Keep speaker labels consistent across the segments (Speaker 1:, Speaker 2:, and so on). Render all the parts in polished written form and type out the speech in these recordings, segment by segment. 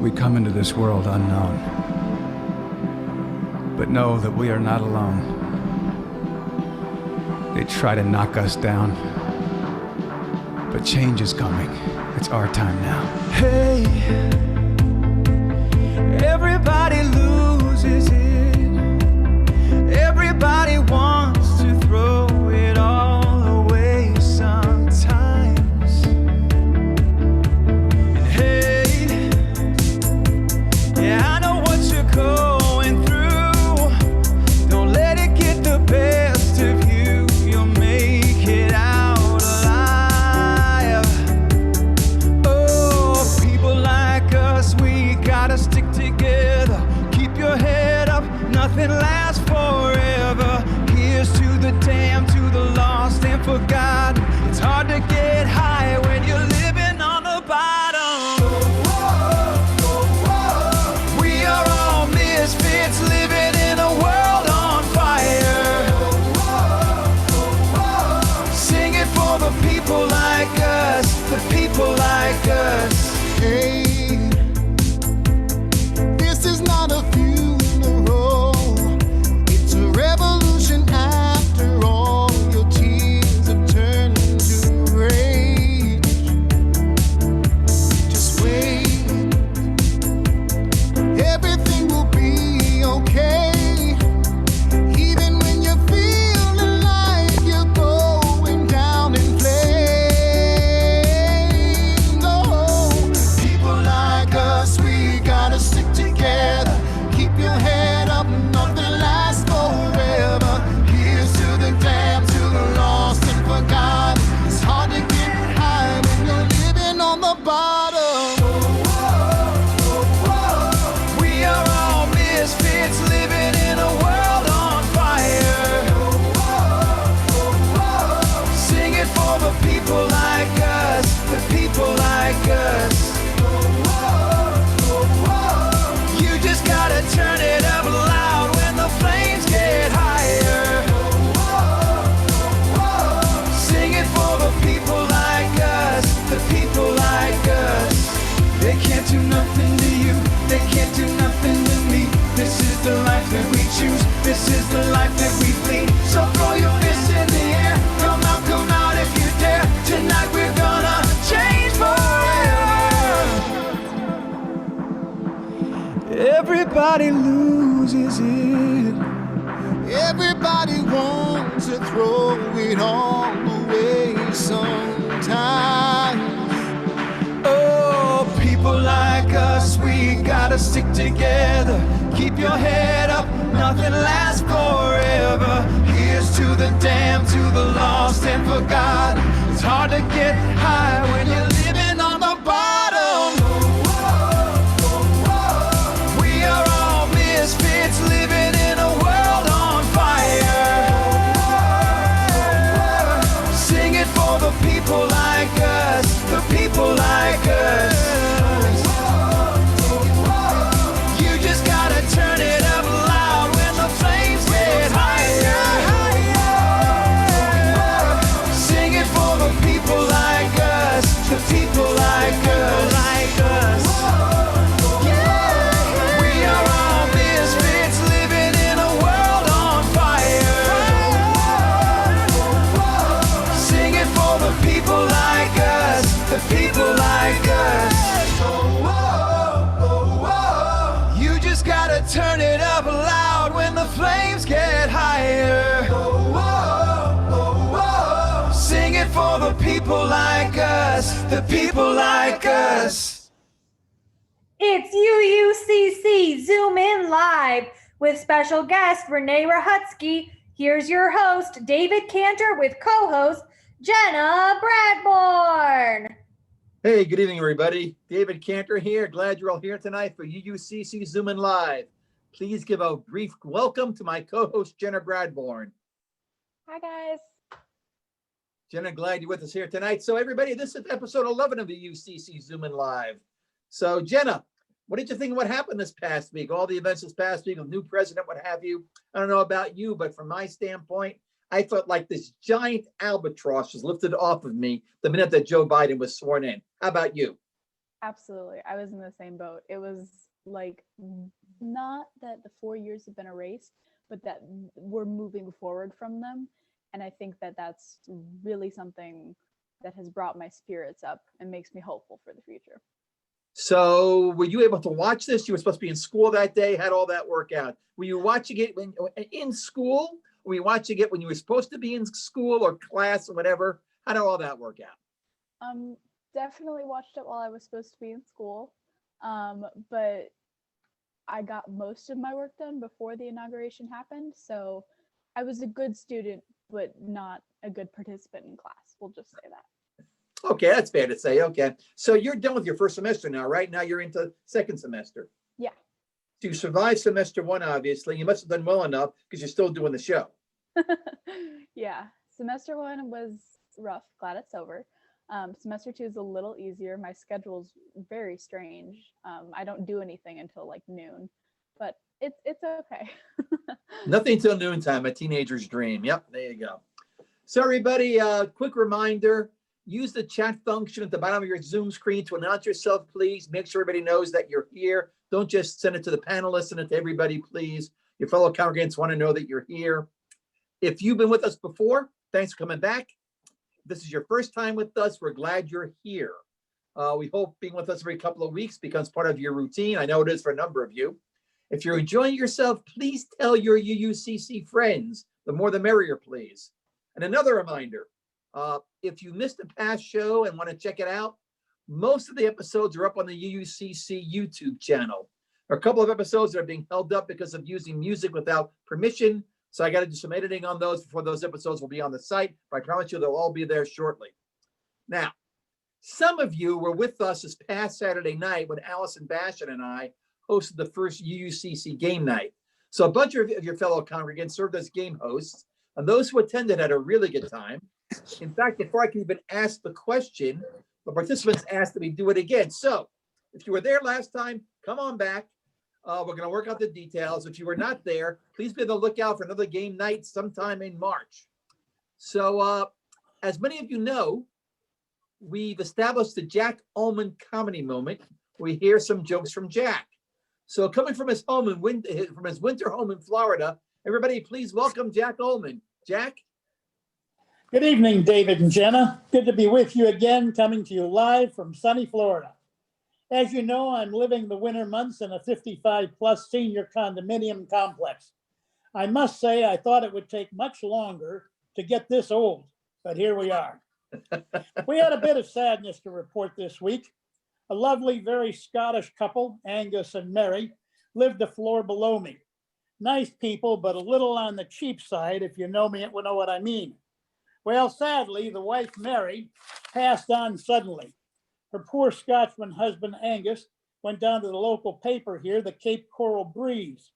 Speaker 1: We come into this world unknown, but know that we are not alone. They try to knock us down, but change is coming. It's our time now.
Speaker 2: Hey, everybody loses it. Everybody wants to throw it all away sometimes. And hey, yeah, I know what you're going through. Don't let it get the best of you. You'll make it out alive. Oh, people like us, we gotta stick together. Keep your head up, nothing lasts forever. Here's to the damned, to the lost and forgotten. It's hard to get high when you're living on the bottom. We are all misfits living in a world on fire. Sing it for the people like us, the people like us. Hey, this is not a funeral, it's a revolution after all. Your tears have turned to rage. Just wait, everything will be okay. Even when you're feeling like you're going down in flames. Oh, people like us, we gotta stick together. Keep your head up, nothing lasts forever. Here's to the damned, to the lost and forgotten. It's hard to get high when you're living on the bottom. We are all misfits living in a world on fire. Sing it for the people like us, the people like us. You just gotta turn it up loud when the flames get higher. Sing it for the people like us, the people like us. They can't do nothing to you, they can't do nothing to me. This is the life that we choose, this is the life that we lead. So throw your fists in the air, come out if you dare. Tonight we're gonna change forever. Everybody loses it. Everybody wants to throw it all away sometimes. Oh, people like us, we gotta stick together. Keep your head up, nothing lasts forever. Here's to the damned, to the lost and forgotten. It's hard to get high when you're living on the bottom. We are all misfits living in a world on fire. Sing it for the people like us, the people like us. You just gotta turn it up loud when the flames get higher. Sing it for the people like us, the people like us. We are all misfits living in a world on fire. Sing it for the people like us, the people like us. You just gotta turn it up loud when the flames get higher. Sing it for the people like us, the people like us.
Speaker 3: It's UUCC Zoom-In Live with special guest Renee Ruchotzke. Here's your host, David Cantor, with co-host Jenna Bradbourne.
Speaker 4: Hey, good evening, everybody. David Cantor here. Glad you're all here tonight for UUCC Zoom-In Live. Please give a brief welcome to my co-host, Jenna Bradbourne.
Speaker 5: Hi, guys.
Speaker 4: Jenna, glad you're with us here tonight. So everybody, this is episode 11 of the UUCC Zoom-In Live. So Jenna, what did you think of what happened this past week? All the events this past week, a new president, what have you. I don't know about you, but from my standpoint, I felt like this giant albatross was lifted off of me the minute that Joe Biden was sworn in. How about you?
Speaker 5: Absolutely. I was in the same boat. It was like, not that the 4 years have been erased, but that we're moving forward from them. And I think that that's really something that has brought my spirits up and makes me hopeful for the future.
Speaker 4: So were you able to watch this? You were supposed to be in school that day. How'd all that work out? Were you watching it in school? Were you watching it when you were supposed to be in school or class or whatever? How did all that work out?
Speaker 5: Definitely watched it while I was supposed to be in school. But I got most of my work done before the inauguration happened. So I was a good student, but not a good participant in class. We'll just say that.
Speaker 4: Okay, that's fair to say. Okay. So you're done with your first semester now, right? Now you're into second semester.
Speaker 5: Yeah.
Speaker 4: So you survived semester one, obviously. You must have done well enough because you're still doing the show.
Speaker 5: Yeah. Semester one was rough. Glad it's over. Semester two is a little easier. My schedule's very strange. I don't do anything until like noon, but it's okay.
Speaker 4: Nothing till noontime, a teenager's dream. Yep, there you go. So everybody, quick reminder, use the chat function at the bottom of your Zoom screen to announce yourself, please. Make sure everybody knows that you're here. Don't just send it to the panelists, send it to everybody, please. Your fellow congregants want to know that you're here. If you've been with us before, thanks for coming back. If this is your first time with us, we're glad you're here. We hope being with us every couple of weeks becomes part of your routine. I know it is for a number of you. If you're enjoying yourself, please tell your UUCC friends. The more the merrier, please. And another reminder, if you missed a past show and want to check it out, most of the episodes are up on the UUCC YouTube channel. There are a couple of episodes that are being held up because of using music without permission. So I got to do some editing on those before those episodes will be on the site. But I promise you they'll all be there shortly. Now, some of you were with us this past Saturday night when Allison Basham and I hosted the first UUCC game night. So a bunch of your fellow congregants served as game hosts, and those who attended had a really good time. In fact, before I could even ask the question, the participants asked that we do it again. So if you were there last time, come on back. We're going to work out the details. If you were not there, please be on the lookout for another game night sometime in March. So as many of you know, we've established the Jack Ullman comedy moment. We hear some jokes from Jack. So coming from his home from his winter home in Florida, everybody please welcome Jack Ullman. Jack?
Speaker 6: Good evening, David and Jenna. Good to be with you again, coming to you live from sunny Florida. As you know, I'm living the winter months in a 55-plus senior condominium complex. I must say, I thought it would take much longer to get this old, but here we are. We had a bit of sadness to report this week. A lovely, very Scottish couple, Angus and Mary, lived the floor below me. Nice people, but a little on the cheap side, if you know me, it will know what I mean. Well, sadly, the wife, Mary, passed on suddenly. Her poor Scotchman husband, Angus, went down to the local paper here, the Cape Coral Breeze.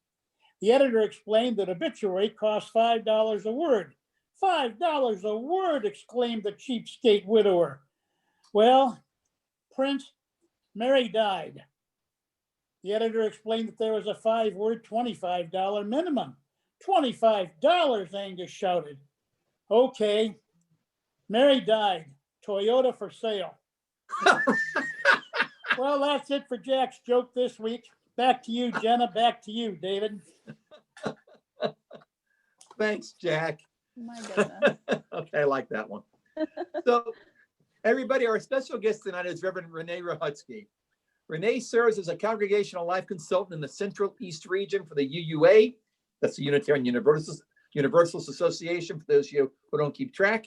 Speaker 6: The editor explained that obituary cost $5 a word. $5 a word, exclaimed the cheapskate widower. Well, Prince, Mary died. The editor explained that there was a 5-word, $25 minimum. $25, Angus shouted. Okay, Mary died. Toyota for sale. Well, that's it for Jack's joke this week. Back to you, Jenna. Back to you, David.
Speaker 4: Thanks, Jack.
Speaker 5: My goodness.
Speaker 4: Okay, I like that one. So, everybody, our special guest tonight is Reverend Renee Ruchotzke. Renee serves as a Congregational Life Consultant in the Central East region for the UUA. That's the Unitarian Universalist Association, for those of you who don't keep track.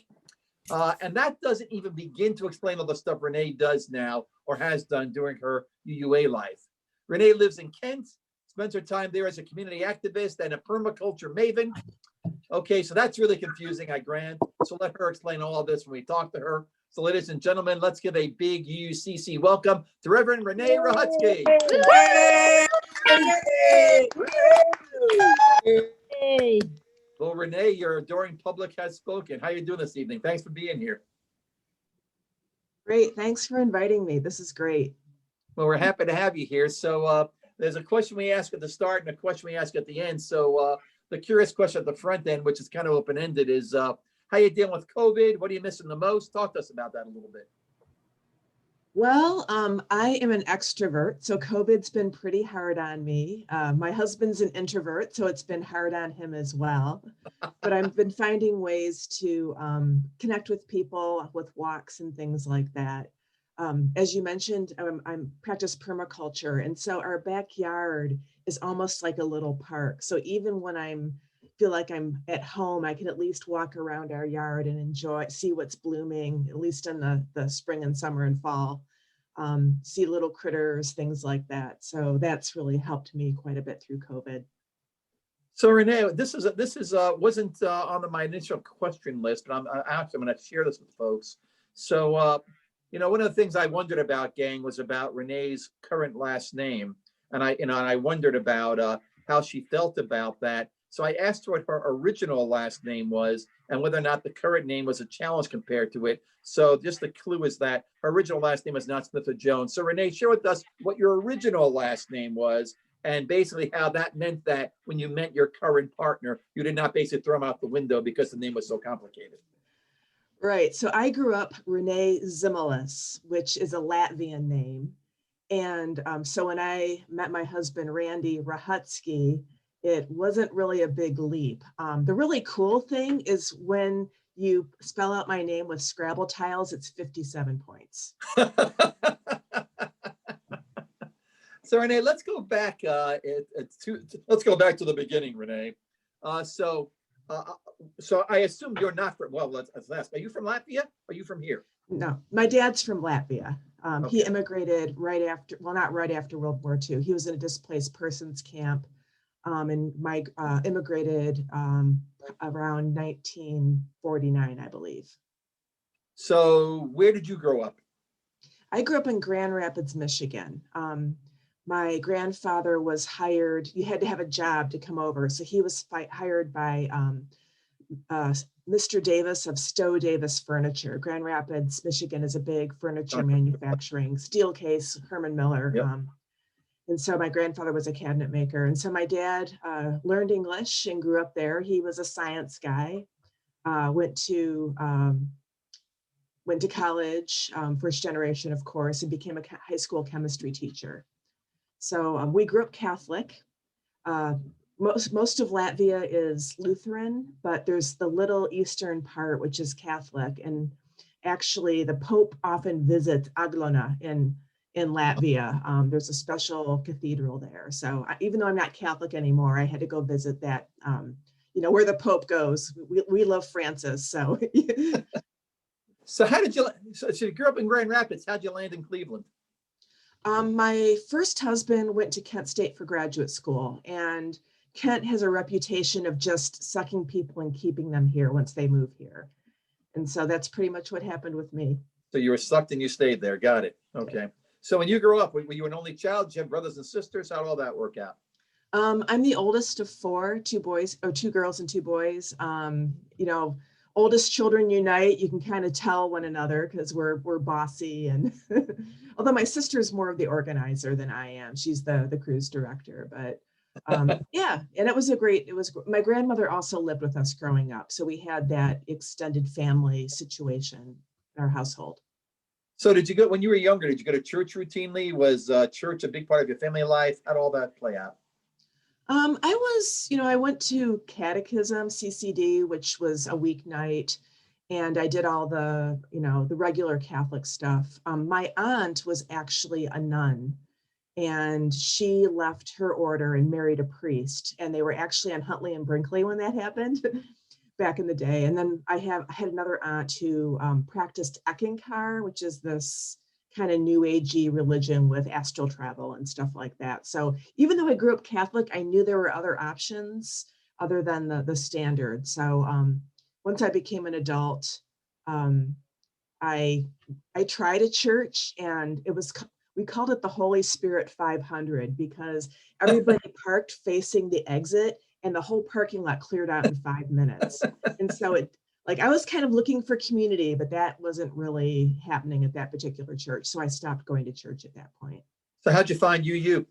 Speaker 4: And that doesn't even begin to explain all the stuff Renee does now or has done during her UUA life. Renee lives in Kent, spends her time there as a community activist and a permaculture maven. Okay, so that's really confusing, I grant. So let her explain all of this when we talk to her. So ladies and gentlemen, let's give a big UUCC welcome to Reverend Renee Ruchotzke. Well, Renee, your adoring public has spoken. How are you doing this evening? Thanks for being here.
Speaker 7: Great. Thanks for inviting me. This is great.
Speaker 4: Well, we're happy to have you here. So there's a question we ask at the start and a question we ask at the end. So the curious question at the front end, which is kind of open-ended, is how you dealing with COVID? What are you missing the most? Talk to us about that a little bit.
Speaker 7: Well, I am an extrovert, so COVID's been pretty hard on me. My husband's an introvert, so it's been hard on him as well. But I've been finding ways to connect with people with walks and things like that. As you mentioned, I'm practice permaculture, and so our backyard is almost like a little park. So even when feel like I'm at home, I can at least walk around our yard and see what's blooming, at least in the spring and summer and fall. See little critters, things like that. So that's really helped me quite a bit through COVID.
Speaker 4: So Renee, this wasn't on my initial question list, but I'm going to share this with folks. So one of the things I wondered about, gang, was about Renee's current last name, and I wondered about how she felt about that. So I asked her what her original last name was and whether or not the current name was a challenge compared to it. So just the clue is that her original last name is not Smith or Jones. So Renee, share with us what your original last name was and basically how that meant that when you met your current partner, you did not basically throw him out the window because the name was so complicated.
Speaker 7: Right. So I grew up Renee Zimilis, which is a Latvian name. And so when I met my husband, Randy Ruchotzke, it wasn't really a big leap. The really cool thing is when you spell out my name with Scrabble tiles, it's 57 points.
Speaker 4: So Renee, let's go back. Let's go back to the beginning, Renee. So I assume you're not from. Well, let's ask. Are you from Latvia? Are you from here?
Speaker 7: No, my dad's from Latvia.
Speaker 4: Okay.
Speaker 7: He immigrated not right after World War II. He was in a displaced persons camp. And immigrated around 1949, I believe.
Speaker 4: So where did you grow up?
Speaker 7: I grew up in Grand Rapids, Michigan. My grandfather was hired. You had to have a job to come over. So he was hired by Mr. Davis of Stowe Davis Furniture. Grand Rapids, Michigan is a big furniture manufacturing, Steelcase, Herman Miller.
Speaker 4: Yep.
Speaker 7: And so my grandfather was a cabinet maker. And so my dad learned English and grew up there. He was a science guy, went to college, first generation, of course, and became a high school chemistry teacher. So we grew up Catholic. Most of Latvia is Lutheran, but there's the little eastern part, which is Catholic. And actually the Pope often visits Aglona in Latvia. There's a special cathedral there. So even though I'm not Catholic anymore, I had to go visit that, where the Pope goes. We love Francis, so.
Speaker 4: So you grew up in Grand Rapids. How'd you land in Cleveland?
Speaker 7: My first husband went to Kent State for graduate school, and Kent has a reputation of just sucking people and keeping them here once they move here. And so that's pretty much what happened with me.
Speaker 4: So you were sucked and you stayed there. Got it. Okay. So when you grew up, were you an only child? Did you have brothers and sisters? How'd all that work out?
Speaker 7: I'm the oldest of four, two girls and two boys. Oldest children unite. You can kind of tell one another because we're bossy, and although my sister is more of the organizer than I am, she's the cruise director. But yeah, and it was my grandmother also lived with us growing up, so we had that extended family situation in our household.
Speaker 4: So when you were younger, did you go to church routinely? Was church a big part of your family life? How'd all that play out?
Speaker 7: I went to catechism, CCD, which was a weeknight, and I did all the regular Catholic stuff. My aunt was actually a nun, and she left her order and married a priest, and they were actually on Huntley and Brinkley when that happened back in the day. And then I had another aunt who practiced Eckankar, which is this kind of new agey religion with astral travel and stuff like that. So even though I grew up Catholic, I knew there were other options other than the standard. So once I became an adult, I tried a church, and we called it the Holy Spirit 500 because everybody parked facing the exit and the whole parking lot cleared out in 5 minutes. And so I was kind of looking for community, but that wasn't really happening at that particular church. So I stopped going to church at that point.
Speaker 4: So how'd you find UU?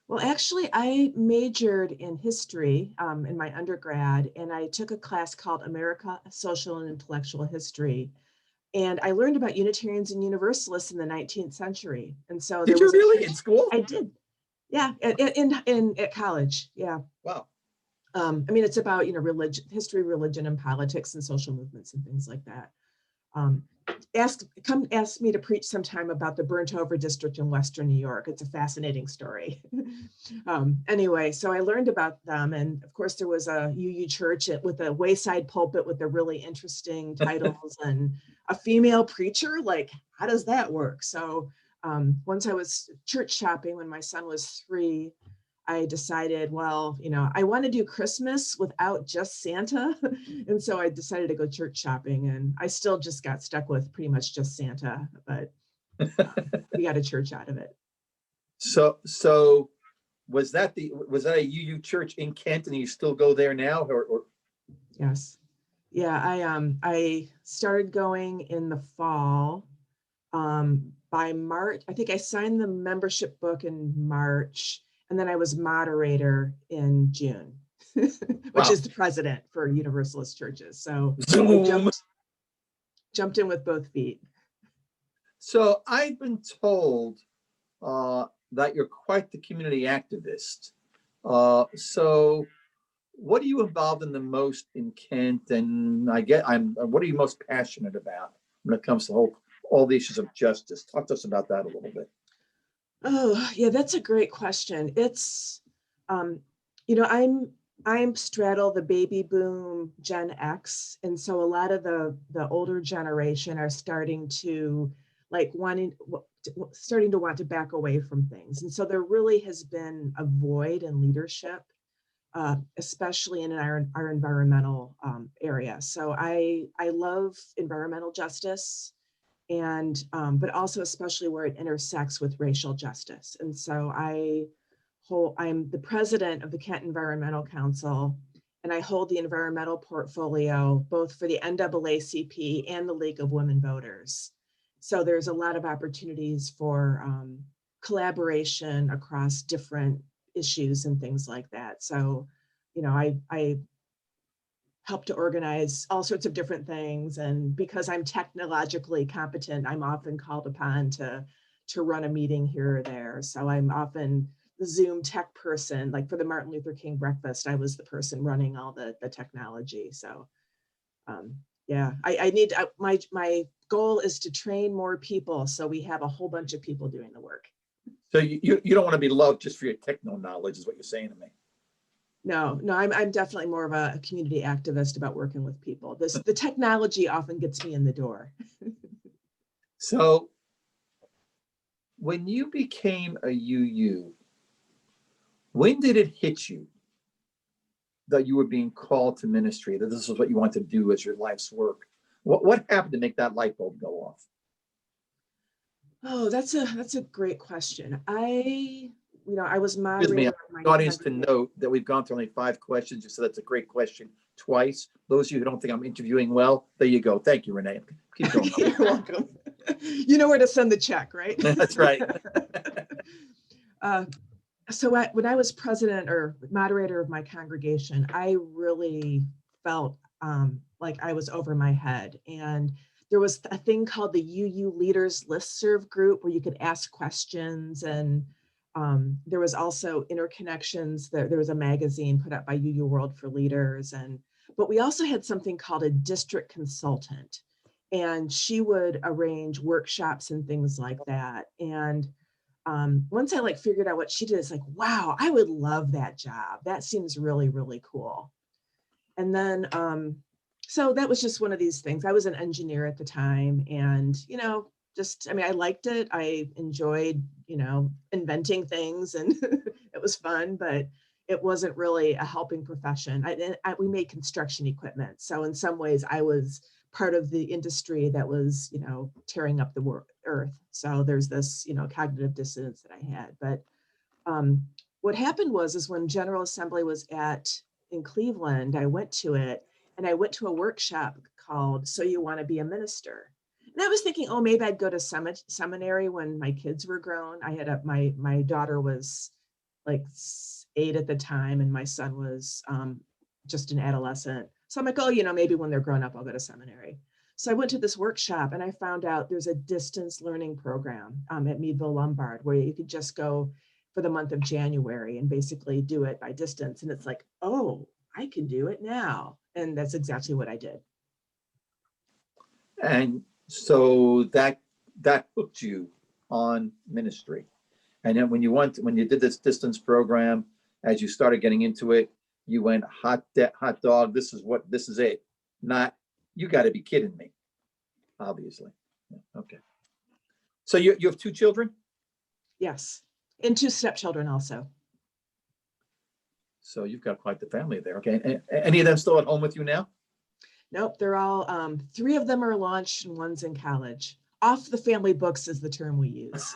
Speaker 7: Well, actually, I majored in history in my undergrad, and I took a class called America, Social and Intellectual History. And I learned about Unitarians and Universalists in the 19th century. And so
Speaker 4: Did you really in school?
Speaker 7: I did. Yeah, at college. Yeah.
Speaker 4: Wow.
Speaker 7: I mean, it's about, religion, history, religion, and politics, and social movements and things like that. Come ask me to preach sometime about the burnt over district in Western New York. It's a fascinating story. Anyway, so I learned about them. And of course, there was a UU church with a wayside pulpit with the really interesting titles and a female preacher. Like, how does that work? So once I was church shopping when my son was 3, I decided, well, I want to do Christmas without just Santa. And so I decided to go church shopping, and I still just got stuck with pretty much just Santa, but we got a church out of it.
Speaker 4: So was that a UU church in Kent, and you still go there now, or?
Speaker 7: Yes. Yeah, I started going in the fall. By March, I think I signed the membership book in March. And then I was moderator in June, which is the president for Universalist churches. So I jumped in with both feet.
Speaker 4: So I've been told that you're quite the community activist. So what are you involved in the most in Kent? And what are you most passionate about when it comes to all the issues of justice? Talk to us about that a little bit.
Speaker 7: Oh, yeah, that's a great question. It's, I'm straddle the baby boom Gen X. And so a lot of the older generation are starting to want to back away from things. And so there really has been a void in leadership, especially in our environmental area. So I love environmental justice. And but also especially where it intersects with racial justice. And so I'm the president of the Kent Environmental Council, and I hold the environmental portfolio both for the NAACP and the League of Women Voters. So there's a lot of opportunities for collaboration across different issues and things like that. So, I help to organize all sorts of different things. And because I'm technologically competent, I'm often called upon to run a meeting here or there. So I'm often the Zoom tech person. Like for the Martin Luther King breakfast, I was the person running all the technology. So yeah, I need, my goal is to train more people. So we have a whole bunch of people doing the work.
Speaker 4: So you don't want to be loved just for your techno knowledge is what you're saying to me.
Speaker 7: No, I'm definitely more of a community activist about working with people. The technology often gets me in the door.
Speaker 4: So when you became a UU, when did it hit you that you were being called to ministry, that this is what you want to do as your life's work? What happened to make that light bulb go off?
Speaker 7: Oh, that's a great question. I was
Speaker 4: Excuse me,
Speaker 7: moderator.
Speaker 4: audience to note that we've gone through only 5 questions. You said that's a great question twice. Those of you who don't think I'm interviewing well, there you go. Thank you, Renee. Keep going.
Speaker 7: You're welcome. You know where to send the check, right?
Speaker 4: That's right.
Speaker 7: So when I was president or moderator of my congregation, I really felt like I was over my head. And there was a thing called the UU Leaders Listserv group where you could ask questions, and there was also Interconnections. There was a magazine put out by UU World for Leaders, but we also had something called a district consultant, and she would arrange workshops and things like that. And once I figured out what she did, it's like, wow, I would love that job. That seems really, really cool. And then, so that was just one of these things. I was an engineer at the time, and, just, I mean, I liked it. I enjoyed, inventing things, and it was fun, but it wasn't really a helping profession. We made construction equipment. So in some ways I was part of the industry that was, tearing up the earth. So there's this, cognitive dissonance that I had. But what happened is when General Assembly was in Cleveland, I went to it, and I went to a workshop called So You Want to Be a Minister. And I was thinking, oh, maybe I'd go to seminary when my kids were grown. I had my daughter was like 8 at the time, and my son was just an adolescent. So I'm like, oh, maybe when they're grown up, I'll go to seminary. So I went to this workshop, and I found out there's a distance learning program at Meadville Lombard where you could just go for the month of January and basically do it by distance. And it's like, oh, I can do it now. And that's exactly what I did.
Speaker 4: And so that hooked you on ministry. And then when you did this distance program, as you started getting into it, you went hot dog. This is it. Not, you got to be kidding me. Obviously. Yeah, okay. So you have 2 children?
Speaker 7: Yes. And 2 stepchildren also.
Speaker 4: So you've got quite the family there. Okay. Any of them still at home with you now?
Speaker 7: Nope. They're all, 3 of them are launched and 1's in college. Off the family books is the term we use.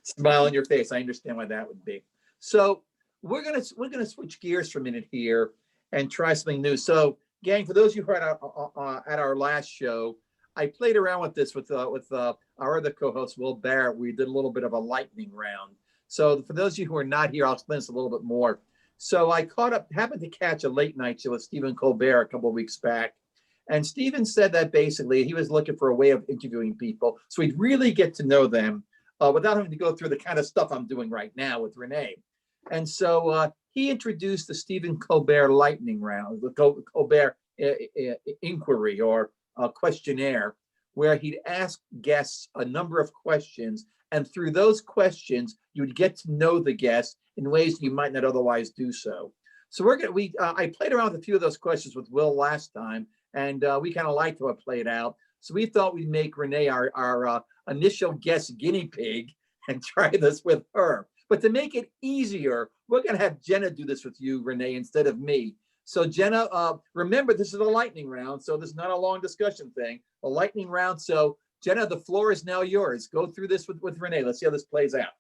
Speaker 4: Smile on your face. I understand why that would be. So we're gonna switch gears for a minute here and try something new. So, gang, for those of you who are at our last show, I played around with this with our other co-host Will Barrett. We did a little bit of a lightning round. So for those of you who are not here, I'll explain this a little bit more. So I happened to catch a late night show with Stephen Colbert a couple of weeks back. And Stephen said that basically he was looking for a way of interviewing people so he'd really get to know them without having to go through the kind of stuff I'm doing right now with Renee. And so he introduced the Stephen Colbert lightning round, the Colbert inquiry or questionnaire, where he'd ask guests a number of questions. And through those questions, you'd get to know the guest in ways you might not otherwise do so. So I played around with a few of those questions with Will last time, and we kind of liked how it played out. So we thought we'd make Renee our initial guest guinea pig and try this with her. But to make it easier, we're going to have Jenna do this with you, Renee, instead of me. So Jenna, remember, this is a lightning round, so this is not a long discussion thing. A lightning round. So Jenna, the floor is now yours. Go through this with Renee. Let's see how this plays out.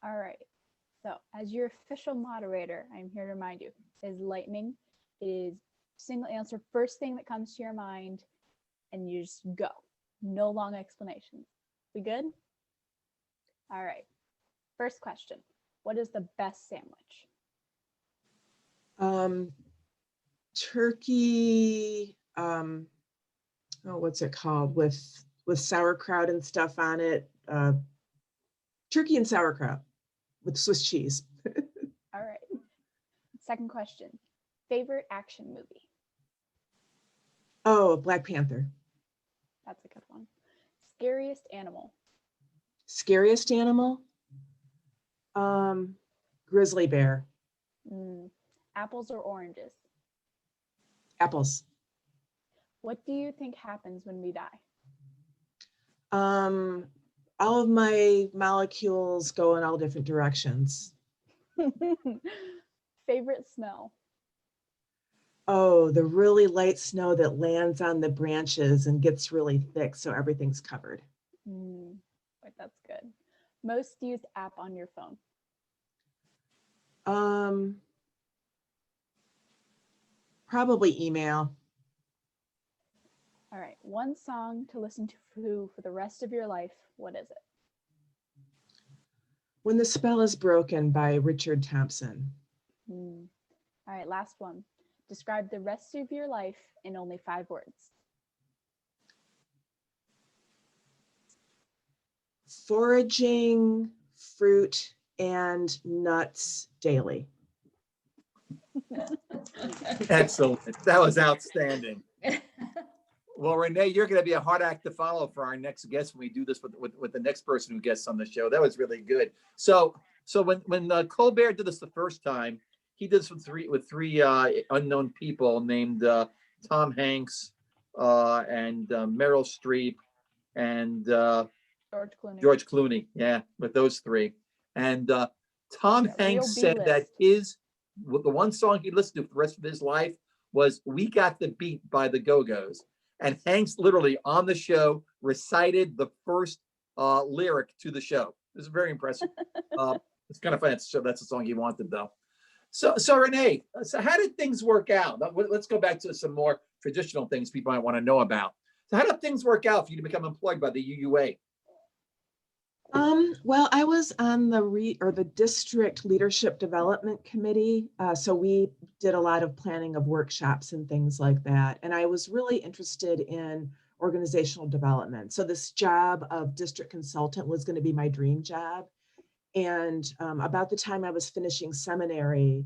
Speaker 5: All right. So as your official moderator, I'm here to remind you, is lightning. It is single answer, first thing that comes to your mind, and you just go. No long explanations. We good? All right. First question. What is the best sandwich?
Speaker 7: Turkey, what's it called? With sauerkraut and stuff on it. Turkey and sauerkraut with Swiss cheese.
Speaker 5: All right. Second question. Favorite action movie?
Speaker 7: Oh, Black Panther.
Speaker 5: That's a good one. Scariest animal?
Speaker 7: Scariest animal? Grizzly bear.
Speaker 5: Apples or oranges?
Speaker 7: Apples.
Speaker 5: What do you think happens when we die?
Speaker 7: All of my molecules go in all different directions.
Speaker 5: Favorite smell?
Speaker 7: Oh, the really light snow that lands on the branches and gets really thick, so everything's covered.
Speaker 5: That's good. Most used app on your phone?
Speaker 7: Probably email.
Speaker 5: All right. One song to listen to for the rest of your life. What is it?
Speaker 7: When the Spell is Broken by Richard Thompson.
Speaker 5: All right. Last one. Describe the rest of your life in only 5 words.
Speaker 7: Foraging, fruit, and nuts daily.
Speaker 4: Excellent. That was outstanding. Well, Renee, you're going to be a hard act to follow for our next guest when we do this with the next person who guests on the show. That was really good. So when Colbert did this the first time, he did this with three unknown people named Tom Hanks and Meryl Streep and
Speaker 5: George Clooney.
Speaker 4: Clooney. Yeah, with those three. And Tom
Speaker 5: Yeah,
Speaker 4: Hanks
Speaker 5: real
Speaker 4: said that
Speaker 5: B-list.
Speaker 4: the one song he listened to for the rest of his life was "We Got the Beat" by the Go-Go's. And Hanks literally on the show recited the first lyric to the show. It was very impressive. It's kind of fun. So that's the song he wanted, though. So Renee, so how did things work out? Let's go back to some more traditional things people might want to know about. So how did things work out for you to become employed by the UUA?
Speaker 7: Well, I was on the district leadership development committee. So we did a lot of planning of workshops and things like that. And I was really interested in organizational development. So this job of district consultant was going to be my dream job. And about the time I was finishing seminary,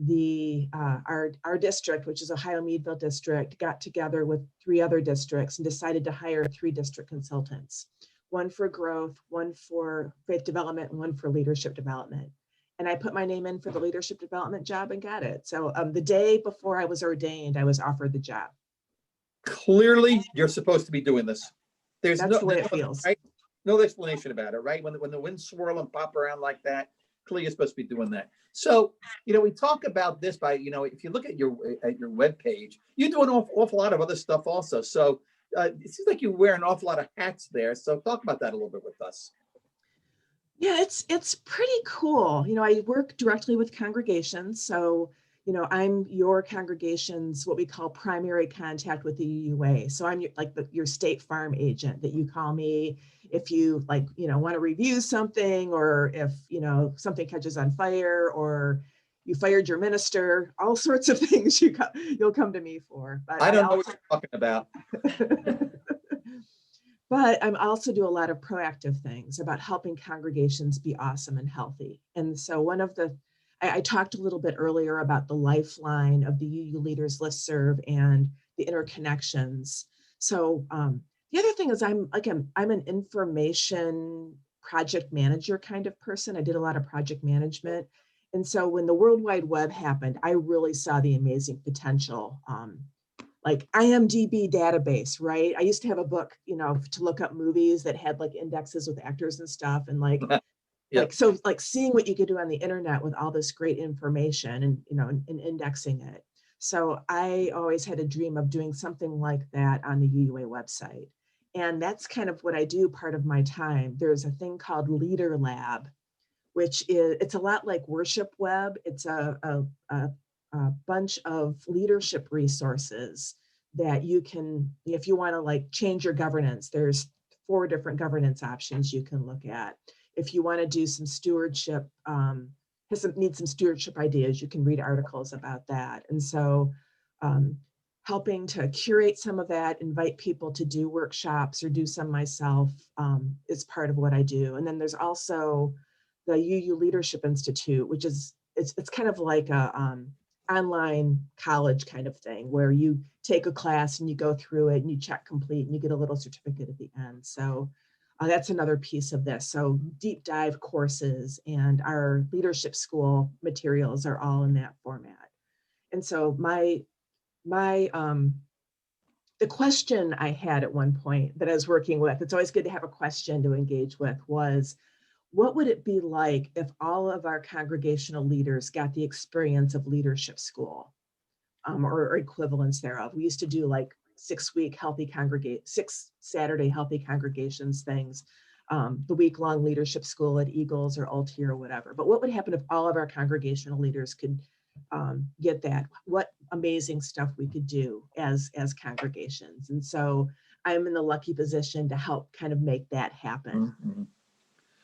Speaker 7: our district, which is Ohio Meadville District, got together with 3 other districts and decided to hire 3 district consultants. One for growth, one for faith development, and one for leadership development. And I put my name in for the leadership development job and got it. So the day before I was ordained, I was offered the job.
Speaker 4: Clearly, you're supposed to be doing this. That's
Speaker 7: the way it feels.
Speaker 4: Right? No explanation about it, right? When the winds swirl and pop around like that, clearly you're supposed to be doing that. So, we talk about this by, if you look at your webpage, you do an awful lot of other stuff also. So it seems like you wear an awful lot of hats there. So talk about that a little bit with us.
Speaker 7: Yeah, it's pretty cool. I work directly with congregations. So, I'm your congregation's what we call primary contact with the UUA. So I'm your State Farm agent that you call me if you want to review something, or if, something catches on fire, or you fired your minister, all sorts of things you'll come to me for. But
Speaker 4: I don't know what you're talking about.
Speaker 7: But I also do a lot of proactive things about helping congregations be awesome and healthy. And so I talked a little bit earlier about the lifeline of the UU Leaders Listserv and the interconnections. So the other thing is I'm an information project manager kind of person. I did a lot of project management. And so when the World Wide Web happened, I really saw the amazing potential. Like IMDb database, right? I used to have a book, to look up movies that had indexes with actors and stuff. And
Speaker 4: Yep.
Speaker 7: seeing what you could do on the internet with all this great information and, and indexing it. So I always had a dream of doing something like that on the UUA website. And that's kind of what I do part of my time. There's a thing called Leader Lab, it's a lot like Worship Web. It's a bunch of leadership resources that you can, if you want to change your governance, there's 4 different governance options you can look at. If you want to do some stewardship, need some stewardship ideas, you can read articles about that. And so helping to curate some of that, invite people to do workshops or do some myself is part of what I do. And then there's also the UU Leadership Institute, which is, it's kind of like a online college kind of thing where you take a class and you go through it and you check complete and you get a little certificate at the end. So that's another piece of this. So deep dive courses and our leadership school materials are all in that format. And so the question I had at one point that I was working with, it's always good to have a question to engage with, was, what would it be like if all of our congregational leaders got the experience of leadership school or equivalents thereof? We used to do 6 Saturday healthy congregations things, the week-long leadership school at Eagles or Alti or whatever. But what would happen if all of our congregational leaders could get that? What amazing stuff we could do as congregations. And so I'm in the lucky position to help kind of make that happen.
Speaker 4: Mm-hmm.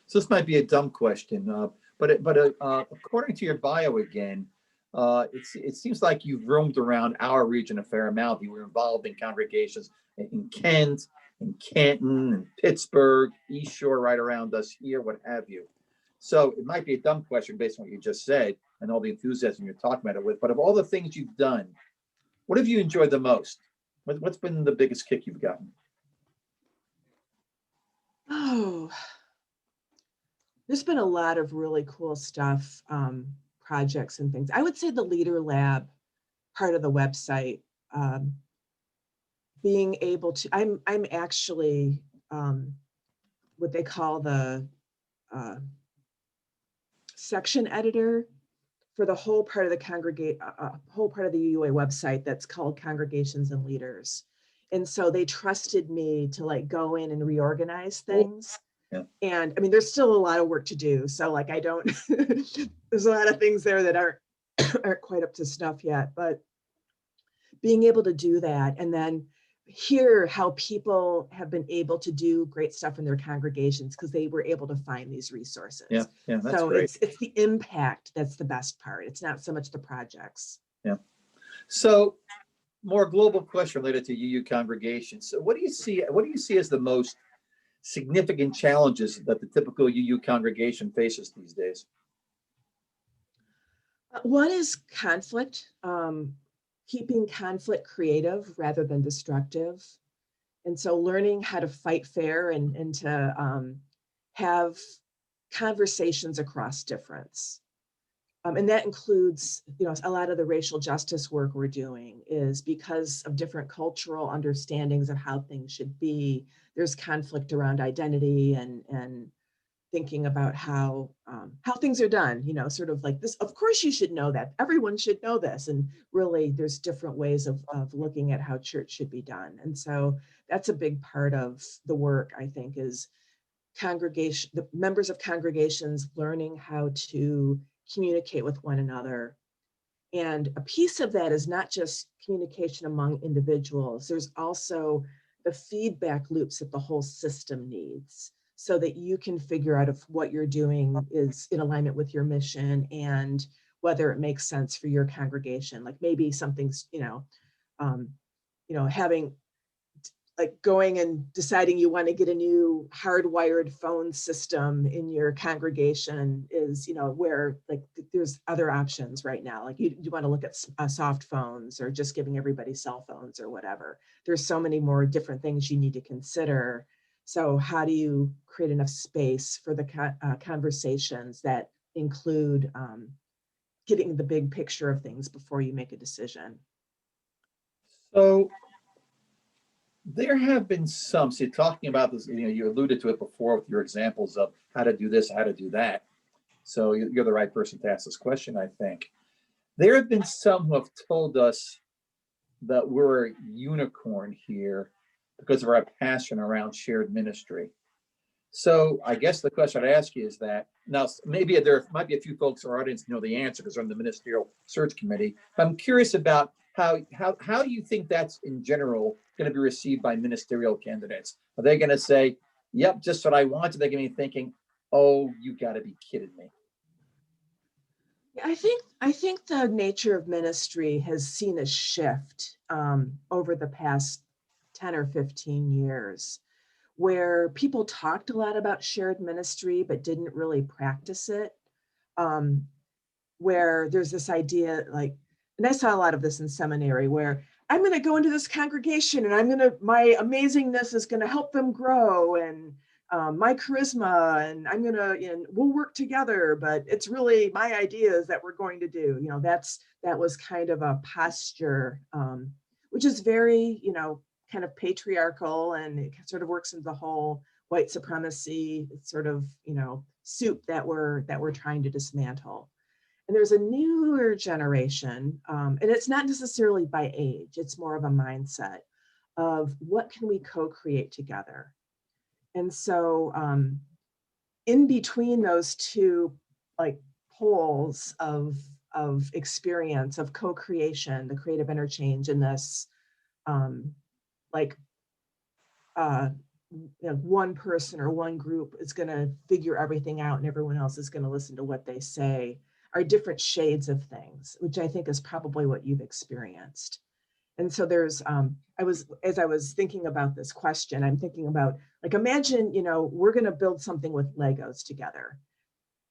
Speaker 4: So this might be a dumb question, but according to your bio again, it seems like you've roamed around our region a fair amount. You were involved in congregations in Kent, in Canton, in Pittsburgh, East Shore, right around us here, what have you. So it might be a dumb question based on what you just said and all the enthusiasm you're talking about it with. But of all the things you've done, what have you enjoyed the most? What's been the biggest kick you've gotten?
Speaker 7: Oh, there's been a lot of really cool stuff, projects and things. I would say the Leader Lab part of the website, being able to, I'm actually what they call the section editor for the whole part of the whole part of the UUA website that's called Congregations and Leaders. And so they trusted me to like go in and reorganize things.
Speaker 4: Yeah.
Speaker 7: And I mean, there's still a lot of work to do. So like, I don't, there's a lot of things there that aren't quite up to snuff yet, but being able to do that and then hear how people have been able to do great stuff in their congregations because they were able to find these resources.
Speaker 4: Yeah, that's
Speaker 7: so
Speaker 4: great.
Speaker 7: It's the impact that's the best part. It's not so much the projects.
Speaker 4: Yeah. So more global question related to UU congregations. So what do you see as the most significant challenges that the typical UU congregation faces these days?
Speaker 7: One is conflict, keeping conflict creative rather than destructive. And so learning how to fight fair and to have conversations across difference. And that includes, a lot of the racial justice work we're doing is because of different cultural understandings of how things should be. There's conflict around identity and thinking about how things are done, sort of like this. Of course, you should know that. Everyone should know this. And really, there's different ways of looking at how church should be done. And so that's a big part of the work, I think, is the members of congregations learning how to communicate with one another. And a piece of that is not just communication among individuals. There's also the feedback loops that the whole system needs so that you can figure out if what you're doing is in alignment with your mission and whether it makes sense for your congregation. Like maybe something's, having like going and deciding you want to get a new hardwired phone system in your congregation is, where like there's other options right now. Like you want to look at soft phones or just giving everybody cell phones or whatever. There's so many more different things you need to consider. So how do you create enough space for the conversations that include getting the big picture of things before you make a decision?
Speaker 4: So there have been some, talking about this, you alluded to it before with your examples of how to do this, how to do that. So you're the right person to ask this question, I think. There have been some who have told us that we're a unicorn here because of our passion around shared ministry. So I guess the question I'd ask you is that, now maybe there might be a few folks in our audience who know the answer because they're on the ministerial search committee. But I'm curious about how do you think that's in general going to be received by ministerial candidates? Are they going to say, yep, just what I want? Are they going to be thinking, oh, you got to be kidding me?
Speaker 7: I think the nature of ministry has seen a shift over the past 10 or 15 years, where people talked a lot about shared ministry, but didn't really practice it. Where there's this idea, like, and I saw a lot of this in seminary, where I'm going to go into this congregation and my amazingness is going to help them grow and my charisma, and we'll work together, but it's really my ideas that we're going to do. That was kind of a posture, which is very, kind of patriarchal, and it sort of works into the whole white supremacy sort of, soup that we're trying to dismantle. And there's a newer generation, and it's not necessarily by age, it's more of a mindset of what can we co-create together. And so in between those two like poles of experience, of co-creation, the creative interchange, and this one person or one group is going to figure everything out and everyone else is going to listen to what they say, are different shades of things, which I think is probably what you've experienced. And so there's, as I was thinking about this question, I'm thinking about, like, imagine, we're going to build something with Legos together.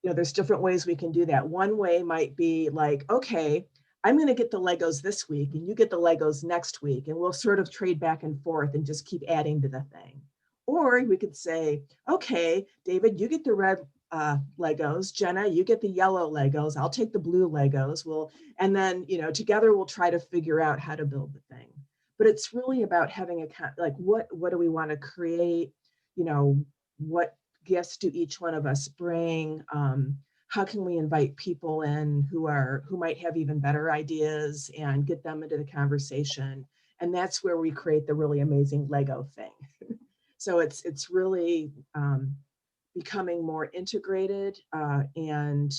Speaker 7: There's different ways we can do that. One way might be like, okay, I'm going to get the Legos this week and you get the Legos next week, and we'll sort of trade back and forth and just keep adding to the thing. Or we could say, okay, David, you get the red Legos. Jenna, you get the yellow Legos. I'll take the blue Legos. And then, together we'll try to figure out how to build the thing. But it's really about having what do we want to create? what gifts do each one of us bring? How can we invite people in who might have even better ideas and get them into the conversation? And that's where we create the really amazing Lego thing. So it's really becoming more integrated and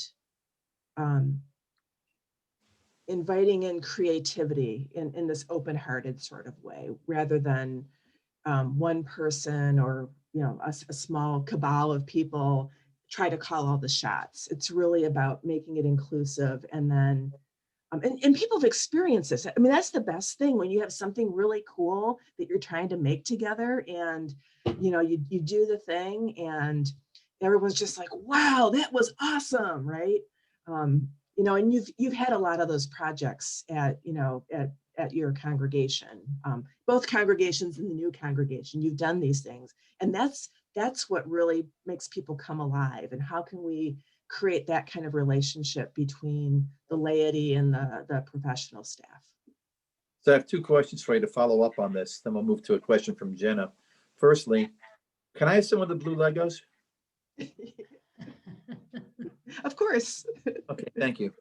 Speaker 7: inviting in creativity in this open-hearted sort of way, rather than one person or a small cabal of people try to call all the shots. It's really about making it inclusive, and then and people have experienced this. I mean, that's the best thing, when you have something really cool that you're trying to make together, and you do the thing and everyone's just like, wow, that was awesome, right? And you've had a lot of those projects at your congregation, both congregations and the new congregation. You've done these things, and that's what really makes people come alive. And how can we create that kind of relationship between the laity and the professional staff?
Speaker 4: So I have two questions for you to follow up on this. Then we'll move to a question from Jenna. Firstly, can I have some of the blue Legos?
Speaker 7: Of course.
Speaker 4: Okay, thank you.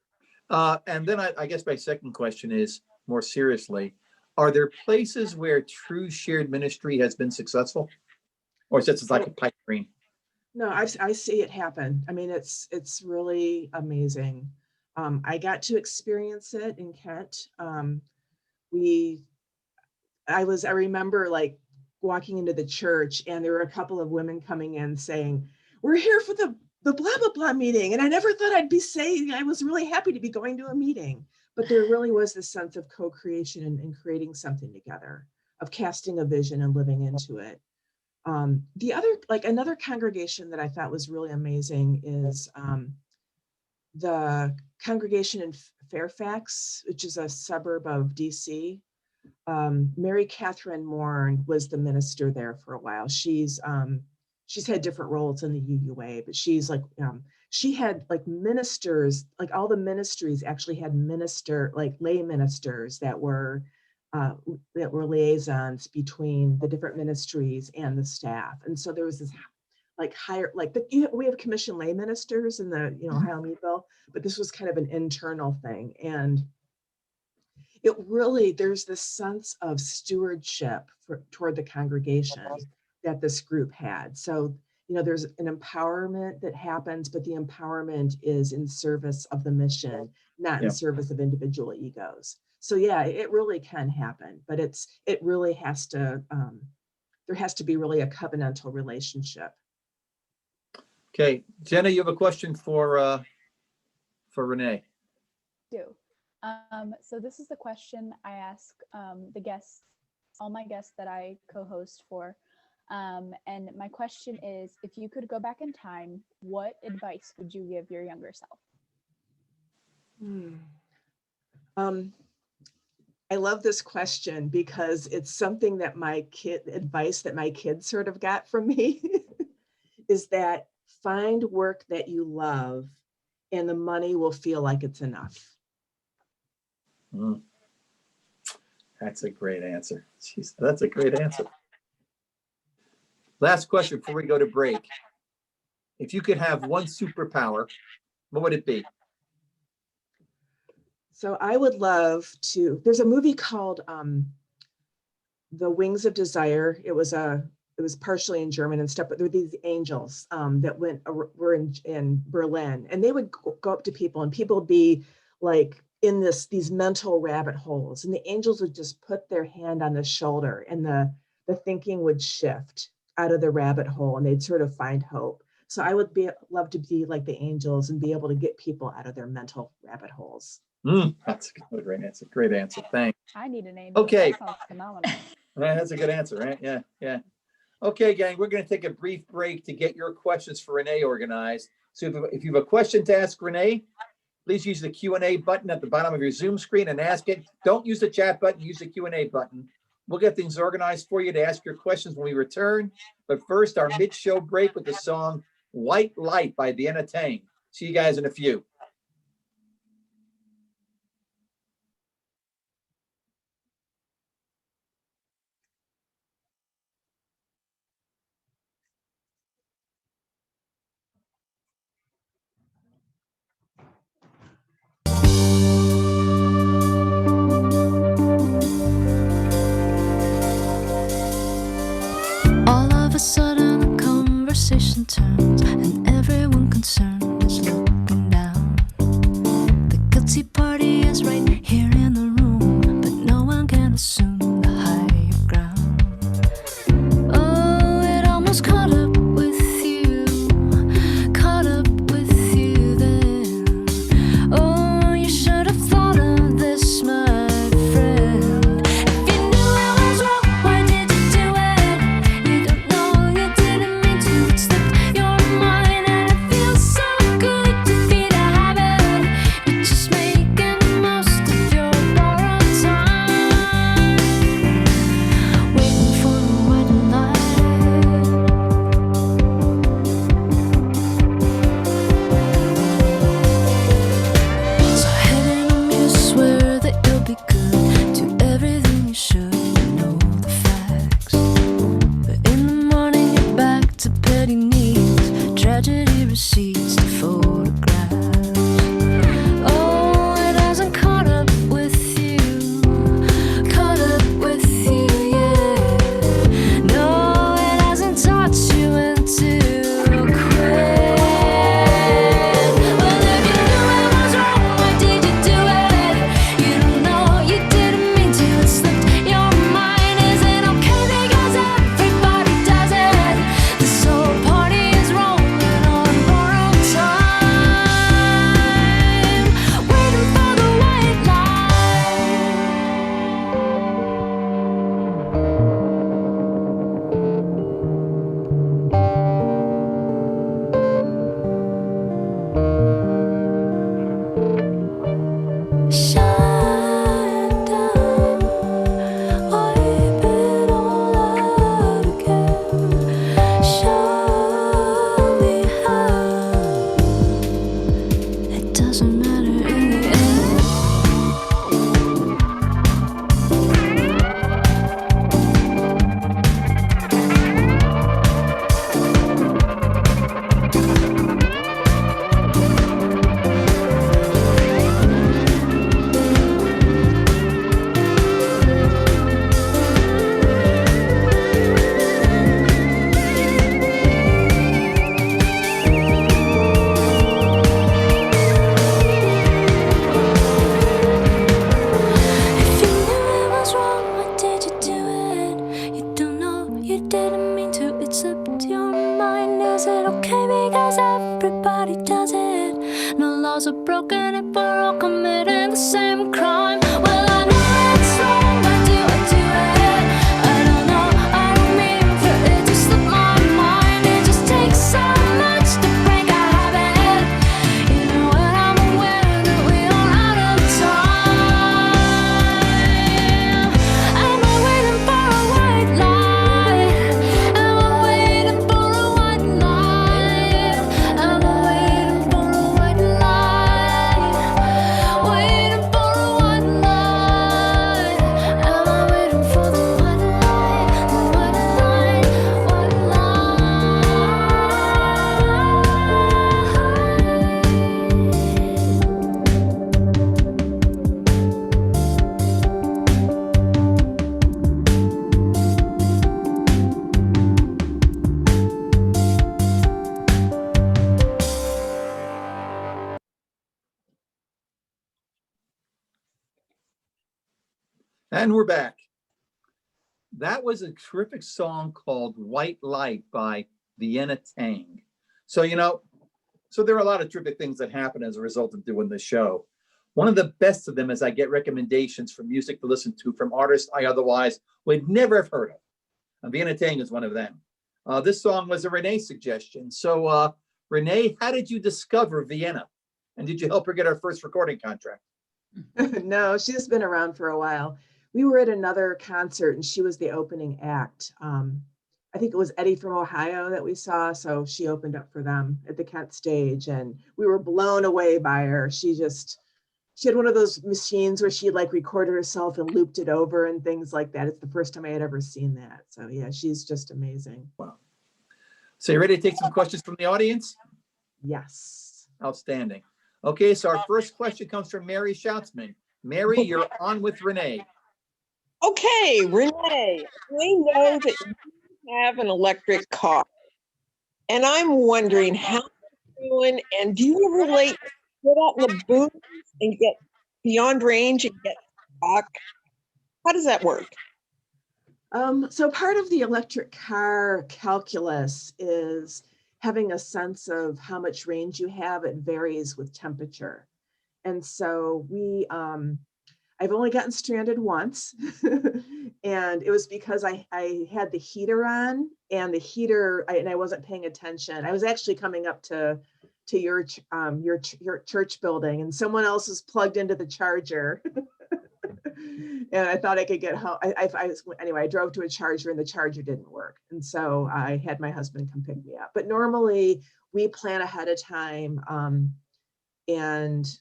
Speaker 4: And then I guess my second question is, more seriously, are there places where true shared ministry has been successful? Or is this like a pipe dream?
Speaker 7: No, I see it happen. I mean, it's really amazing. I got to experience it in Kent. I remember like walking into the church, and there were a couple of women coming in saying, we're here for the blah, blah, blah meeting. And I never thought I'd be saying, I was really happy to be going to a meeting. But there really was this sense of co-creation and creating something together, of casting a vision and living into it. Another congregation that I thought was really amazing is the congregation in Fairfax, which is a suburb of DC. Mary Catherine Moore was the minister there for a while. She's had different roles in the UUA, but she had like ministers, like all the ministries actually had lay ministers that were liaisons between the different ministries and the staff. And so there was this we have commissioned lay ministers in the Ohio Meadville, but this was kind of an internal thing. And there's this sense of stewardship toward the congregation that this group had. So there's an empowerment that happens, but the empowerment is in service of the mission, not in service of individual egos. So yeah, it really can happen, but it really has to, there has to be really a covenantal relationship.
Speaker 4: Okay, Jenna, you have a question for Renee.
Speaker 5: So this is the question I ask all my guests that I co-host for. And my question is, if you could go back in time, what advice would you give your younger self?
Speaker 7: I love this question because it's something that advice that my kids sort of got from me is that find work that you love and the money will feel like it's enough.
Speaker 4: That's a great answer. Jeez, that's a great answer. Last question before we go to break. If you could have one superpower, what would it be?
Speaker 7: So I would love to, there's a movie called The Wings of Desire. It was partially in German and stuff, but there were these angels that were in Berlin, and they would go up to people, and people would be like in these mental rabbit holes, and the angels would just put their hand on the shoulder, and the thinking would shift out of the rabbit hole, and they'd sort of find hope. So I would love to be like the angels and be able to get people out of their mental rabbit holes.
Speaker 4: That's a great answer. Great answer. Thanks.
Speaker 5: I need an angel.
Speaker 4: Okay.
Speaker 5: That sounds phenomenal.
Speaker 4: Right, that's a good answer, right? Yeah. Okay, gang, we're going to take a brief break to get your questions for Renee organized. So if you have a question to ask Renee, please use the Q&A button at the bottom of your Zoom screen and ask it. Don't use the chat button, use the Q&A button. We'll get things organized for you to ask your questions when we return. But first, our mid-show break with the song White Light by Vienna Tang. See you guys in a few.
Speaker 8: party is right here in the room, but no one can assume the higher ground. Oh, it almost caught up with you, caught up with you then. Oh, you should have thought of this, my friend. If you knew it was wrong, why did you do it? You don't know, you didn't mean to. It slipped your mind, and it feels so good to be the habit. You're just making the most of your borrowed time, waiting for the white light. So heaven on you, swear that you'll be good to everything you should. You know the facts, but in the morning you're back to petty needs, tragedy receipts to photographs. Oh, it hasn't caught up with you, caught up with you yet. No, it hasn't taught you when to quit. Well, if you knew it was wrong, why did you do it? You don't know, you didn't mean to. It slipped your mind. Is it okay because everybody does it? This whole party is rolling on borrowed time, waiting for the white light. Shine down, wipe it all out again. Show me how. It doesn't matter in the end. If you knew it was wrong, why did you do it? You don't know, you didn't mean to. It slipped your mind. Is it okay because everybody does it? No laws are broken if we're all committing the same crime. Well, I know it's wrong. Why do I do it? I don't know. I don't mean for it to slip my mind. It just takes so much to break a habit. Even when I'm aware that we are out of time. Am I waiting for a white light? Am I waiting for a white light? Am I waiting for a white light? Waiting for a white light. Am I waiting for the white light? The white light, white light.
Speaker 4: And we're back. That was a terrific song called White Light by Vienna Tang. So, so there are a lot of terrific things that happen as a result of doing this show. One of the best of them is I get recommendations for music to listen to from artists I otherwise would never have heard of. And Vienna Tang is one of them. This song was a Renee suggestion. So Renee, how did you discover Vienna? And did you help her get her first recording contract?
Speaker 7: No, she's been around for a while. We were at another concert and she was the opening act. I think it was Eddie from Ohio that we saw. So she opened up for them at the Kent stage and we were blown away by her. She had one of those machines where she like recorded herself and looped it over and things like that. It's the first time I had ever seen that. So yeah, she's just amazing.
Speaker 4: Wow. So you ready to take some questions from the audience?
Speaker 7: Yes.
Speaker 4: Outstanding. Okay, so our first question comes from Mary Schautzman. Mary, you're on with Renee.
Speaker 9: Okay, Renee, I know that you have an electric car, and I'm wondering how you're doing, and do you ever get out in the booth and get beyond range and get stuck? How does that work?
Speaker 7: So part of the electric car calculus is having a sense of how much range you have. It varies with temperature. And so I've only gotten stranded once, and it was because I had the heater on, and the heater, and I wasn't paying attention. I was actually coming up to your church building, and someone else was plugged into the charger. And I thought I could get home. Anyway, I drove to a charger and the charger didn't work. And so I had my husband come pick me up. But normally we plan ahead of time. And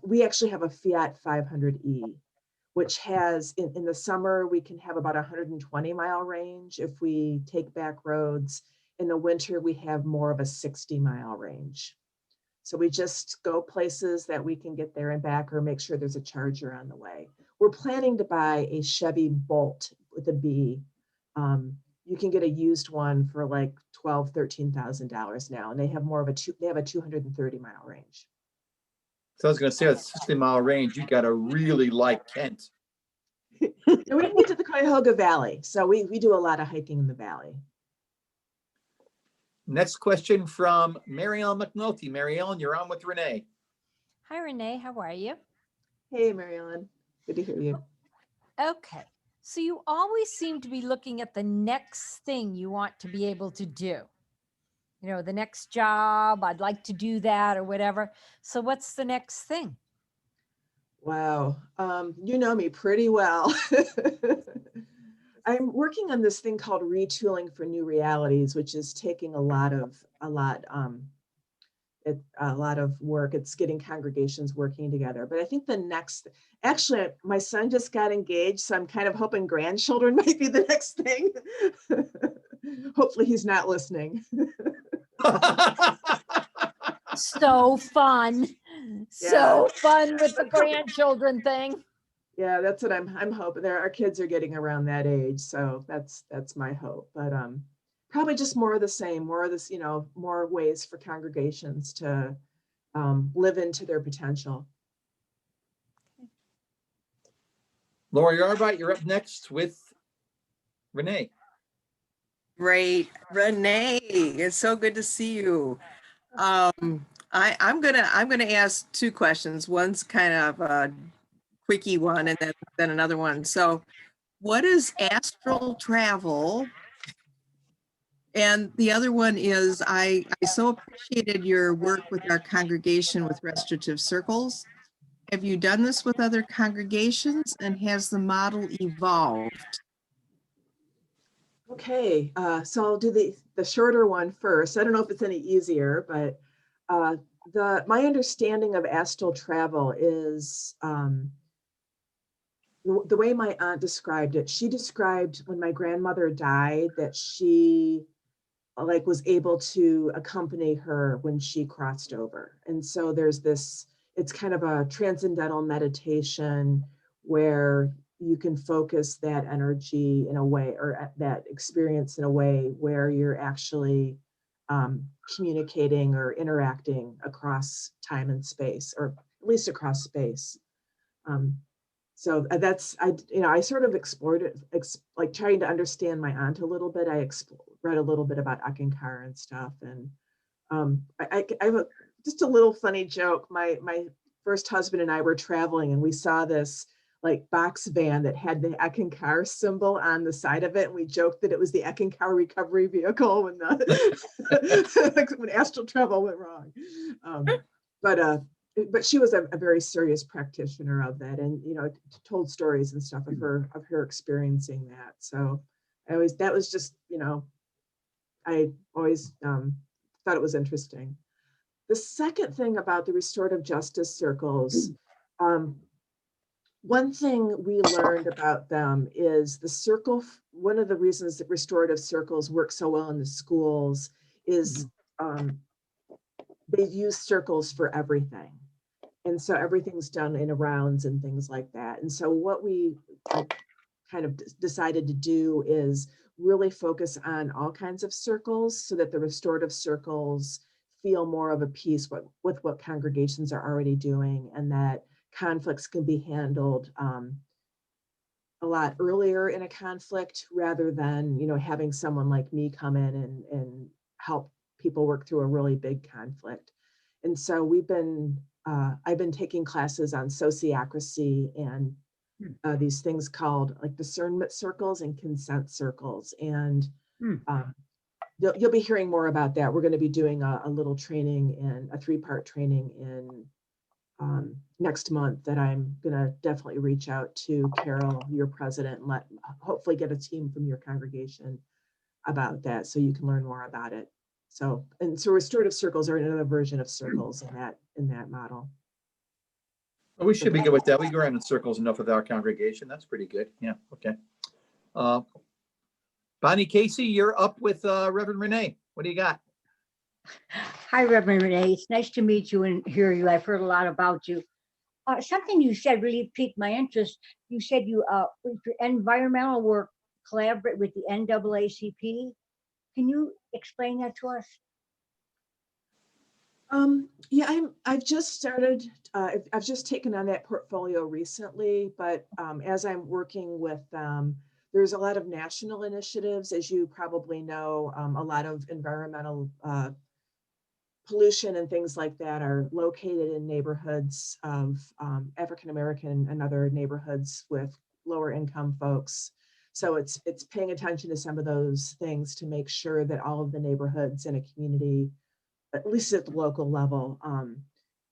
Speaker 7: we actually have a Fiat 500e, which has, in the summer, we can have about 120-mile range if we take back roads. In the winter, we have more of a 60-mile range. So we just go places that we can get there and back, or make sure there's a charger on the way. We're planning to buy a Chevy Bolt with a B. You can get a used one for like $12,000, $13,000 now, and they have more of they have a 230-mile range.
Speaker 4: So I was going to say, at 60-mile range, you got to really like Kent.
Speaker 7: And we can get to the Cuyahoga Valley, so we do a lot of hiking in the valley.
Speaker 4: Next question from Mary Ellen McNulty. Mary Ellen, you're on with Renee.
Speaker 10: Hi, Renee. How are you?
Speaker 7: Hey, Mary Ellen. Good to hear you.
Speaker 10: Okay. So you always seem to be looking at the next thing you want to be able to do. You know, the next job, I'd like to do that or whatever. So what's the next thing?
Speaker 7: Wow. You know me pretty well. I'm working on this thing called retooling for new realities, which is taking a lot of work. It's getting congregations working together. But I think actually, my son just got engaged, so I'm kind of hoping grandchildren might be the next thing. Hopefully he's not listening.
Speaker 10: So fun. So fun with the grandchildren thing.
Speaker 7: Yeah, that's what I'm hoping. Our kids are getting around that age, so that's my hope. But probably just more of the same, more of this, more ways for congregations to live into their potential.
Speaker 4: Laura Yarbite, you're up next with Renee.
Speaker 11: Great, Renee, it's so good to see you. I'm gonna ask two questions. One's kind of a quickie one, and then another one. So, what is astral travel? And the other one is, I so appreciated your work with our congregation with restorative circles. Have you done this with other congregations, and has the model evolved?
Speaker 7: Okay, so I'll do the shorter one first. I don't know if it's any easier, but my understanding of astral travel is the way my aunt described it. She described when my grandmother died that she was able to accompany her when she crossed over. And so there's it's kind of a transcendental meditation where you can focus that energy in a way, or that experience in a way where you're actually communicating or interacting across time and space, or at least across space. So I sort of explored it, like trying to understand my aunt a little bit. I read a little bit about Eckankar and stuff. And I have just a little funny joke. My first husband and I were traveling, and we saw this box van that had the Eckankar symbol on the side of it. And we joked that it was the Eckankar recovery vehicle when when astral travel went wrong. But she was a very serious practitioner of that, and told stories and stuff of her experiencing that. So I always thought it was interesting. The second thing about the restorative justice circles, one thing we learned about them is one of the reasons that restorative circles work so well in the schools is they use circles for everything. And so everything's done in rounds and things like that. And so what we kind of decided to do is really focus on all kinds of circles, so that the restorative circles feel more of a piece with what congregations are already doing, and that conflicts can be handled a lot earlier in a conflict rather than, having someone like me come in and help people work through a really big conflict. And so I've been taking classes on sociocracy and these things called like discernment circles and consent circles. And you'll be hearing more about that. We're going to be doing a little training in a 3-part training in next month that I'm going to definitely reach out to Carol, your president, and hopefully get a team from your congregation about that so you can learn more about it. So restorative circles are another version of circles in that model.
Speaker 4: Well, we should be good with that. We go around in circles enough with our congregation. That's pretty good. Yeah. Okay. Bonnie Casey, you're up with Reverend Renee. What do you got?
Speaker 12: Hi, Reverend Renee. It's nice to meet you and hear you. I've heard a lot about you. Something you said really piqued my interest. You said you, with your environmental work, collaborate with the NAACP. Can you explain that to us?
Speaker 7: Yeah, I've just started, I've just taken on that portfolio recently, but as I'm working with them, there's a lot of national initiatives, as you probably know, a lot of environmental pollution and things like that are located in neighborhoods of African-American and other neighborhoods with lower income folks. So it's paying attention to some of those things to make sure that all of the neighborhoods in a community, at least at the local level,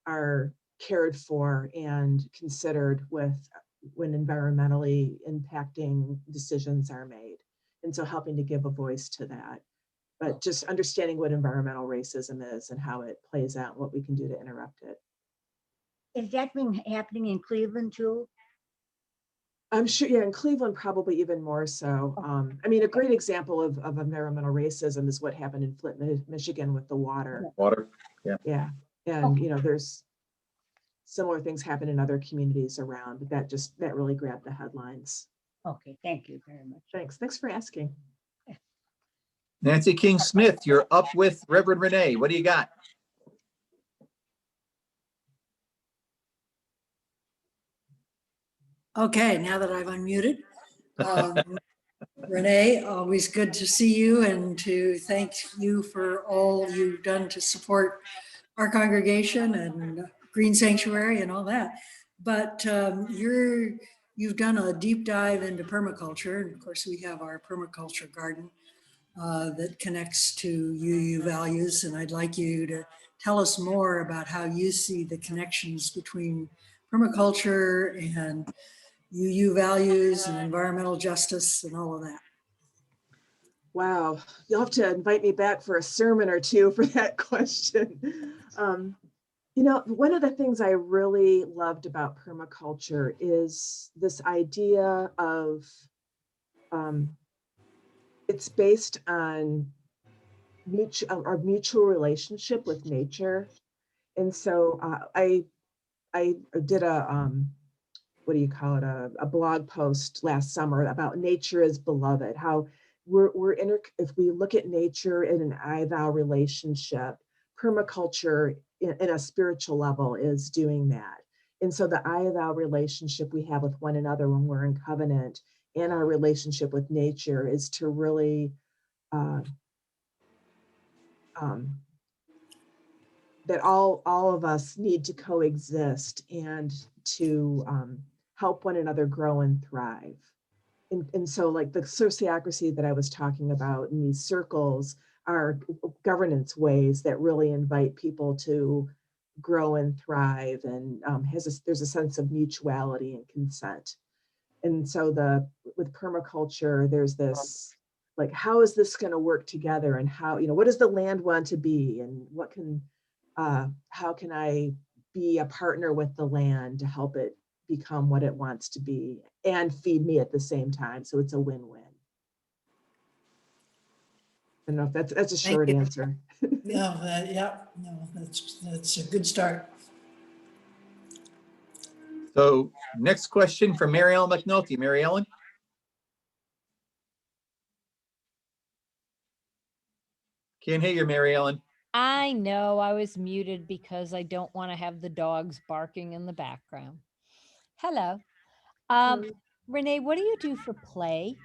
Speaker 7: are cared for and considered when environmentally impacting decisions are made. And so helping to give a voice to that, but just understanding what environmental racism is and how it plays out, and what we can do to interrupt it.
Speaker 12: Is that been happening in Cleveland too?
Speaker 7: I'm sure, yeah, in Cleveland, probably even more so. I mean, a great example of environmental racism is what happened in Flint, Michigan with the water.
Speaker 4: Water, yeah.
Speaker 7: Yeah, and there's similar things happen in other communities around, but that really grabbed the headlines.
Speaker 12: Okay, thank you very much.
Speaker 7: Thanks for asking.
Speaker 4: Nancy King Smith, you're up with Reverend Renee. What do you got?
Speaker 13: Okay, now that I've unmuted. Renee, always good to see you and to thank you for all you've done to support our congregation and Green Sanctuary and all that. But you've done a deep dive into permaculture. And of course, we have our permaculture garden that connects to UU values. And I'd like you to tell us more about how you see the connections between permaculture and UU values and environmental justice and all of that.
Speaker 7: Wow, you'll have to invite me back for a sermon or two for that question. One of the things I really loved about permaculture is this idea of it's based on our mutual relationship with nature. And so I did a blog post last summer about nature is beloved, how if we look at nature in an I-thou relationship, permaculture in a spiritual level is doing that. And so the I-thou relationship we have with one another when we're in covenant and our relationship with nature is to really that all of us need to coexist and to help one another grow and thrive. And so like the sociocracy that I was talking about in these circles are governance ways that really invite people to grow and thrive, and there's a sense of mutuality and consent. And so with permaculture, there's this, like, how is this going to work together, and how, what does the land want to be, and how can I be a partner with the land to help it become what it wants to be and feed me at the same time. So it's a win-win. I don't know if that's a short answer.
Speaker 13: No, that's a good start.
Speaker 4: So next question from Mary Ellen McNulty. Mary Ellen? Can't hear you, Mary Ellen.
Speaker 10: I know I was muted because I don't want to have the dogs barking in the background. Hello. Renee, what do you do for play?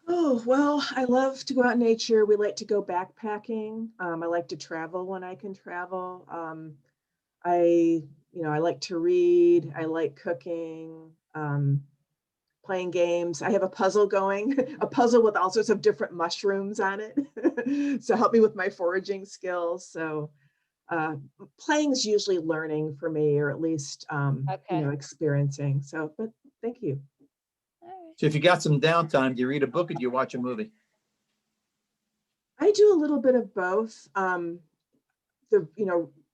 Speaker 7: Oh, well, I love to go out in nature. We like to go backpacking. I like to travel when I can travel. I like to read. I like cooking, playing games. I have a puzzle going, a puzzle with all sorts of different mushrooms on it. So help me with my foraging skills. So playing is usually learning for me, or at least, experiencing. So, but thank you.
Speaker 4: So if you got some downtime, do you read a book or do you watch a movie?
Speaker 7: I do a little bit of both.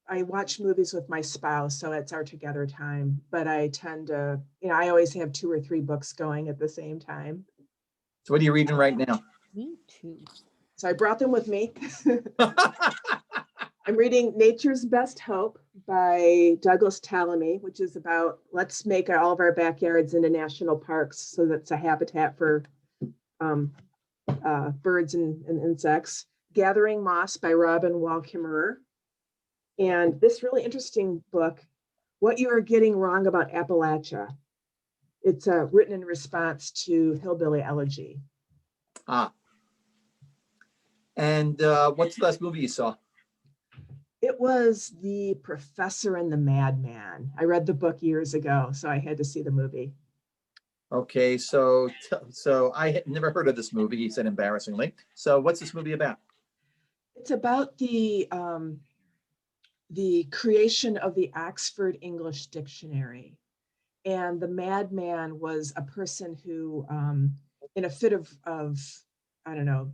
Speaker 7: I watch movies with my spouse, so it's our together time, but I tend to, I always have 2 or 3 books going at the same time.
Speaker 4: So what are you reading right now?
Speaker 10: Me too.
Speaker 7: So I brought them with me. I'm reading Nature's Best Hope by Douglas Tallamy, which is about let's make all of our backyards into national parks so that's a habitat for birds and insects. Gathering Moss by Robin Wall Kimmerer. And this really interesting book, What You Are Getting Wrong About Appalachia. It's written in response to Hillbilly Elegy.
Speaker 4: And what's the last movie you saw?
Speaker 7: It was The Professor and the Madman. I read the book years ago, so I had to see the movie.
Speaker 4: Okay, so I had never heard of this movie, he said embarrassingly. So what's this movie about?
Speaker 7: It's about the creation of the Oxford English Dictionary. And the madman was a person who, in a fit of I don't know,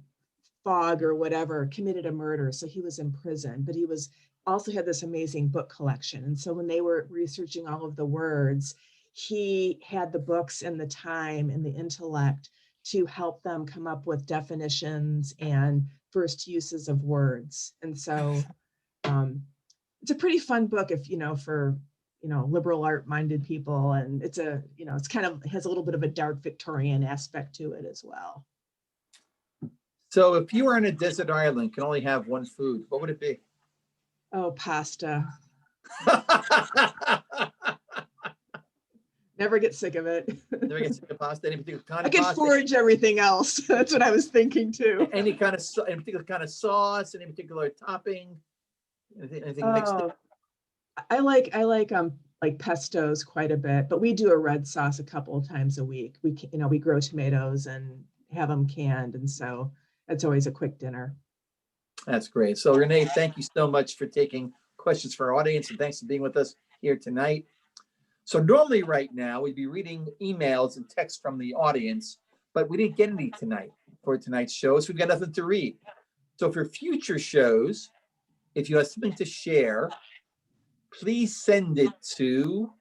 Speaker 7: fog or whatever, committed a murder. So he was in prison, but he was also had this amazing book collection. And so when they were researching all of the words, he had the books and the time and the intellect to help them come up with definitions and first uses of words. And so it's a pretty fun book if, for, liberal art minded people. And it's it's kind of has a little bit of a dark Victorian aspect to it as well.
Speaker 4: So if you were on a desert island, can only have one food, what would it be?
Speaker 7: Oh, pasta. Never get sick of it.
Speaker 4: Never get sick of pasta? Any particular kind
Speaker 7: I
Speaker 4: of
Speaker 7: could
Speaker 4: pasta?
Speaker 7: forage everything else. That's what I was thinking too.
Speaker 4: Any particular kind of sauce, any particular topping? Anything mixed in?
Speaker 7: I like pestos quite a bit, but we do a red sauce a couple of times a week. We grow tomatoes and have them canned, and so it's always a quick dinner.
Speaker 4: That's great. So Renee, thank you so much for taking questions for our audience, and thanks for being with us here tonight. So normally right now we'd be reading emails and texts from the audience, but we didn't get any tonight for tonight's show, so we've got nothing to read. So for future shows, if you have something to share, please send it to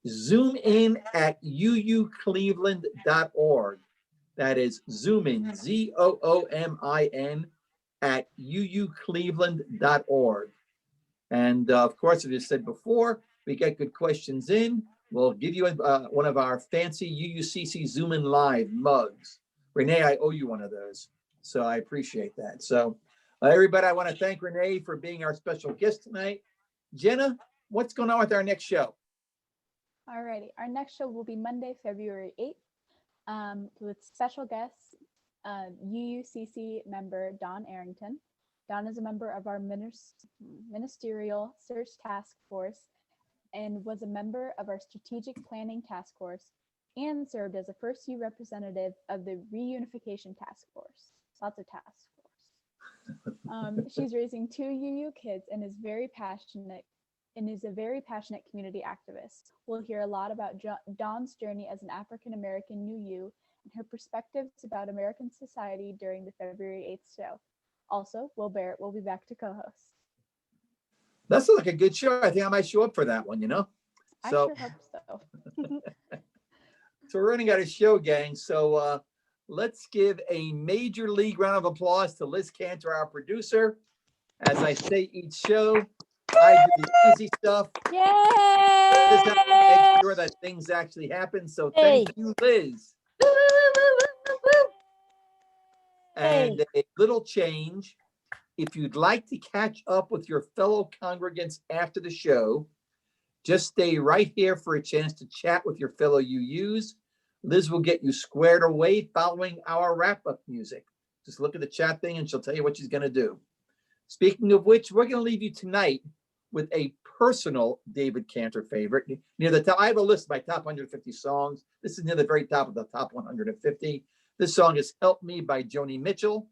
Speaker 4: zoomin@uucleveland.org. That is Zoom-In, ZOOMIN @uucleveland.org. And of course, as I said before, we get good questions in. We'll give you one of our fancy UUCC Zoom-In Live mugs. Renee, I owe you one of those, so I appreciate that. So everybody, I want to thank Renee for being our special guest tonight. Jenna, what's going on with our next show?
Speaker 5: All righty. Our next show will be Monday, February 8th, with special guests, UUCC member Don Arrington. Don is a member of our ministerial search task force and was a member of our strategic planning task force and served as a first U representative of the reunification task force. Lots of task force. She's raising 2 UU kids and is very passionate and is a very passionate community activist. We'll hear a lot about Dawn's journey as an African-American UU and her perspectives about American society during the February 8th show. Also, Will Barrett will be back to co-host.
Speaker 4: That sounds like a good show. I think I might show up for that one, So,
Speaker 5: I sure hope so.
Speaker 4: So we're running out of show, gang. So let's give a major league round of applause to Liz Cantor, our producer. As I say each show, I do the easy stuff.
Speaker 10: Yay!
Speaker 4: Liz has to make sure that things actually happen. So thank you, Liz. And a little change. If you'd like to catch up with your fellow congregants after the show, Just stay right here for a chance to chat with your fellow UUs. Liz will get you squared away following our wrap-up music. Just look at the chat thing and she'll tell you what she's going to do. Speaking of which, we're going to leave you tonight with a personal David Cantor favorite. Near the top, I have a list of my top 150 songs. This is near the very top of the top 150. This song is Help Me by Joni Mitchell.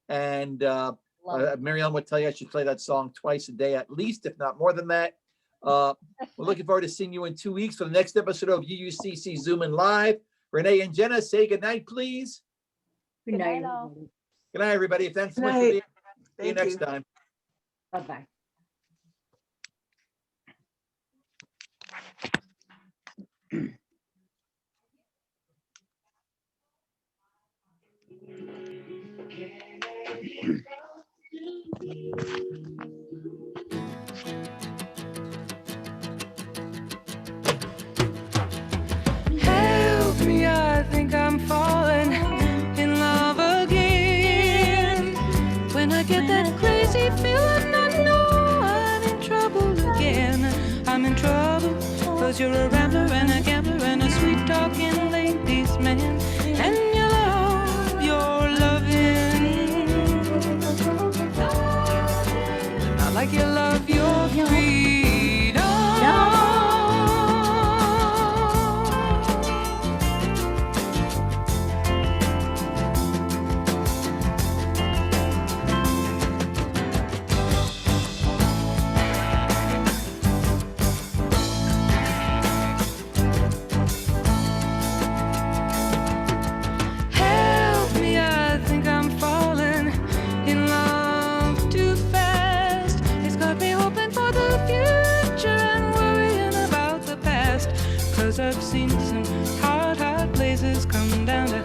Speaker 4: And Mary Ellen would tell you I should play that song twice a day at least, if not more than that. We're looking forward to seeing you in 2 weeks for the next episode of UUCC Zoom-In Live. Renee and Jenna, say goodnight, please.
Speaker 12: Good night.
Speaker 5: all.
Speaker 4: Good night, everybody. Thanks so
Speaker 7: Good
Speaker 4: much for
Speaker 7: night.
Speaker 4: being here. See you
Speaker 7: Thank
Speaker 4: next
Speaker 7: you.
Speaker 4: time.
Speaker 12: Bye-bye.
Speaker 2: Help me, I think I'm falling in love again. When I get that crazy feeling, I know I'm in trouble again. I'm in trouble, cause you're a rambler and a gambler and a sweet talking ladies man. And you love your loving, not like you love your freedom. Help me, I think I'm falling in love too fast. It's got me hoping for the future and worrying about the past. 'Cause I've seen some hard, hard places come down to